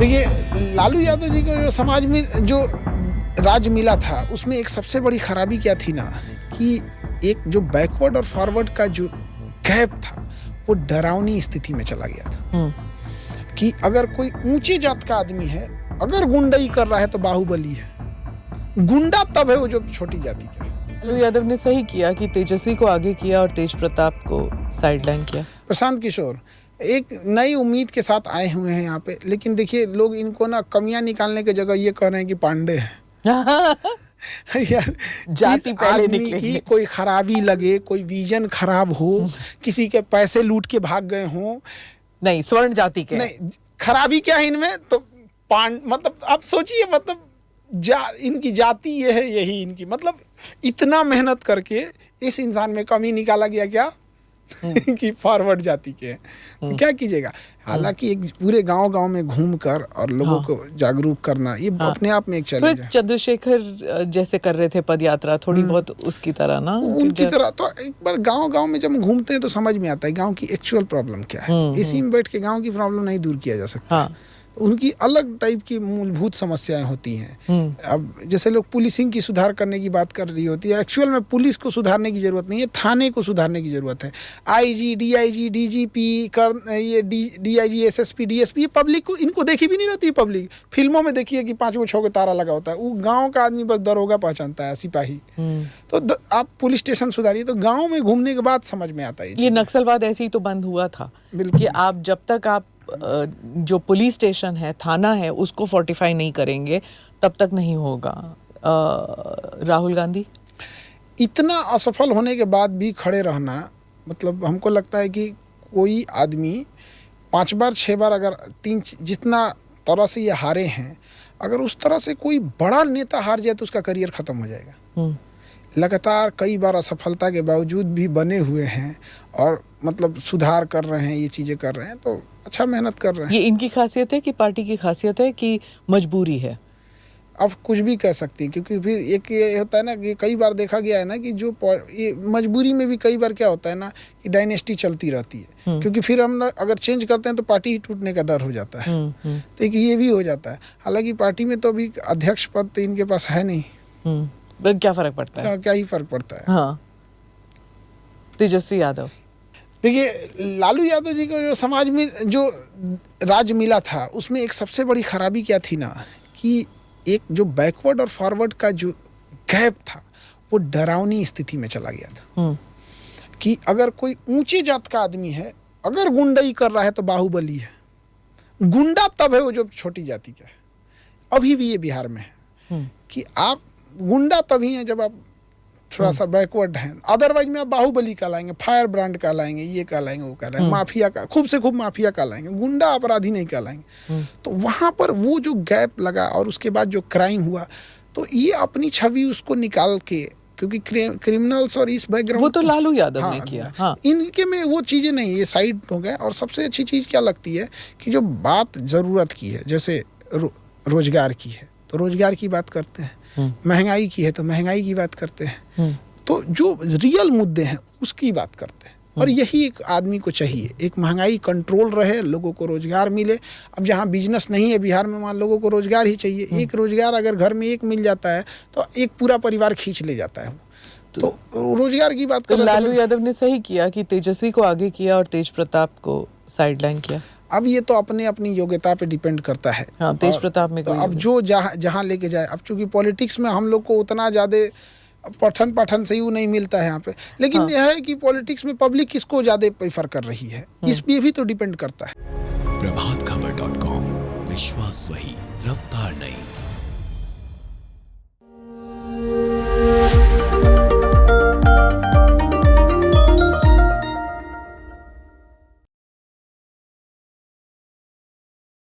देखिए, लालू यादव जी को जो समाज में जो राज मिला था, उसमें एक सबसे बड़ी खराबी क्या थी ना, कि एक जो बैकवर्ड और फॉरवर्ड का जो गैप था, वो डरावनी स्थिति में चला गया था। कि अगर कोई ऊंचे जात का आदमी है, अगर गुंडाई कर रहा है तो बाहुबली है। गुंडा तब है वो जो छोटी जाति का है। लालू यादव ने सही किया कि तेजस्वी को आगे किया और तेज प्रताप को साइडलाइन किया। प्रशांत किशोर एक नई उम्मीद के साथ आए हुए हैं यहाँ पे, लेकिन देखिए लोग इनको ना कमियां निकालने की जगह ये कह रहे हैं कि पांडे हैं। यार, जाति पहले निकलेगी। की कोई खराबी लगे, कोई विजन खराब हो, किसी के पैसे लूट के भाग गए हों, नहीं स्वर्ण जाति के नहीं खराबी क्या है इनमें, तो मतलब आप सोचिए, मतलब इनकी जाति ये है, यही इनकी, मतलब इतना मेहनत करके इस इंसान में कमी निकाला गया क्या कि फॉरवर्ड जाति के हैं। तो क्या कीजिएगा। हालांकि एक पूरे गांव-गांव में घूमकर और लोगों को जागरूक करना, ये अपने आप में एक चैलेंज है। चंद्रशेखर जैसे कर रहे थे पद यात्रा, थोड़ी बहुत उसकी तरह ना, उनकी तरह। तो एक बार गांव-गांव में जब घूमते हैं तो समझ में आता है गांव की एक्चुअल प्रॉब्लम क्या है। इसी में बैठ के गांव की प्रॉब्लम नहीं दूर किया जा सकता। उनकी अलग टाइप की मूलभूत समस्याएं होती हैं। अब जैसे लोग पुलिसिंग की सुधार करने की बात कर रही होती है, एक्चुअल में पुलिस को सुधारने की जरूरत नहीं है, थाने को सुधारने की जरूरत है। आईजी, डीआईजी, डीजीपी, ये डीआईजी, एसएसपी, डीएसपी, ये पब्लिक को, इनको देखी भी नहीं रहती है। पब्लिक फिल्मों में देखिए कि 5 को 6 को तारा लगा होता है, वो गाँव का आदमी बस दरोगा पहचानता है, सिपाही। तो आप पुलिस स्टेशन सुधारिए, तो गाँव में घूमने के बाद समझ में आता है। ये नक्सलवाद ऐसे ही तो बंद हुआ था कि आप जब तक आप जो पुलिस स्टेशन है, थाना है, उसको फोर्टिफाई नहीं करेंगे तब तक नहीं होगा। राहुल गांधी इतना असफल होने के बाद भी खड़े रहना, मतलब हमको लगता है कि कोई आदमी 5 बार 6 बार अगर 3 जितना तरह से ये हारे हैं, अगर उस तरह से कोई बड़ा नेता हार जाए तो उसका करियर खत्म हो जाएगा। लगातार कई बार असफलता के बावजूद भी बने हुए हैं और मतलब सुधार कर रहे हैं, ये चीज़ें कर रहे हैं, तो अच्छा मेहनत कर रहे हैं। ये इनकी खासियत है कि पार्टी की खासियत है कि मजबूरी है? अब कुछ भी कह सकती है, क्योंकि फिर एक ये होता है ना कि कई बार देखा गया है ना कि जो ये मजबूरी में भी कई बार क्या होता है ना कि डायनेस्टी चलती रहती है, क्योंकि फिर हम अगर चेंज करते हैं तो पार्टी ही टूटने का डर हो जाता है। तो ये भी हो जाता है। हालांकि पार्टी में तो अभी अध्यक्ष पद तो इनके पास है नहीं। क्या फर्क पड़ता है? क्या ही फर्क पड़ता है। हाँ। तेजस्वी यादव, देखिए, लालू यादव जी को जो समाज में जो राज मिला था, उसमें एक सबसे बड़ी खराबी क्या थी ना, कि एक जो बैकवर्ड और फॉरवर्ड का जो गैप था, वो डरावनी स्थिति में चला गया था। कि अगर कोई ऊंचे जात का आदमी है, अगर गुंडाई कर रहा है तो बाहुबली है। गुंडा तब है वो जो छोटी जाति का है। अभी भी ये बिहार में है कि आप गुंडा तभी हैं जब आप थोड़ा सा बैकवर्ड हैं, अदरवाइज में आप बाहुबली कहलाएंगे, फायर ब्रांड कहलाएंगे, ये कहलाएंगे, वो कहलाएंगे, माफिया का खूब से खूब माफिया कहलाएंगे, गुंडा अपराधी नहीं कहलाएंगे। तो वहाँ पर वो जो गैप लगा और उसके बाद जो क्राइम हुआ, तो ये अपनी छवि उसको निकाल के, क्योंकि क्रिमिनल्स और इस बैकग्राउंड, वो तो लालू यादव ने किया। इनके में वो चीज़ें नहीं, ये साइड हो गए। और सबसे अच्छी चीज़ क्या लगती है कि जो बात ज़रूरत की है, जैसे रोजगार की है तो रोजगार की बात करते हैं, महंगाई की है तो महंगाई की बात करते हैं, तो जो रियल मुद्दे हैं उसकी बात करते हैं। और यही एक आदमी को चाहिए, एक महंगाई कंट्रोल रहे, लोगों को रोजगार मिले। अब जहाँ बिजनेस नहीं है बिहार में, वहाँ लोगों को रोजगार ही चाहिए। एक रोजगार अगर घर में एक मिल जाता है तो एक पूरा परिवार खींच ले जाता है। तो रोजगार की बात तो लालू यादव ने सही किया कि तेजस्वी को आगे किया और तेज प्रताप को साइडलाइन किया। अब ये तो अपनी योग्यता पे डिपेंड करता है। हाँ, तेज प्रताप में तो अब जो जहाँ लेके जाए। अब चूंकि पॉलिटिक्स में हम लोग को उतना ज़्यादा पठन से ही नहीं मिलता है यहाँ पे, लेकिन यह है कि पॉलिटिक्स में पब्लिक किसको ज़्यादा प्रेफर कर रही है, इस पे भी तो डिपेंड करता है। प्रभातखबर.com, विश्वास वही, रफ्तार नहीं।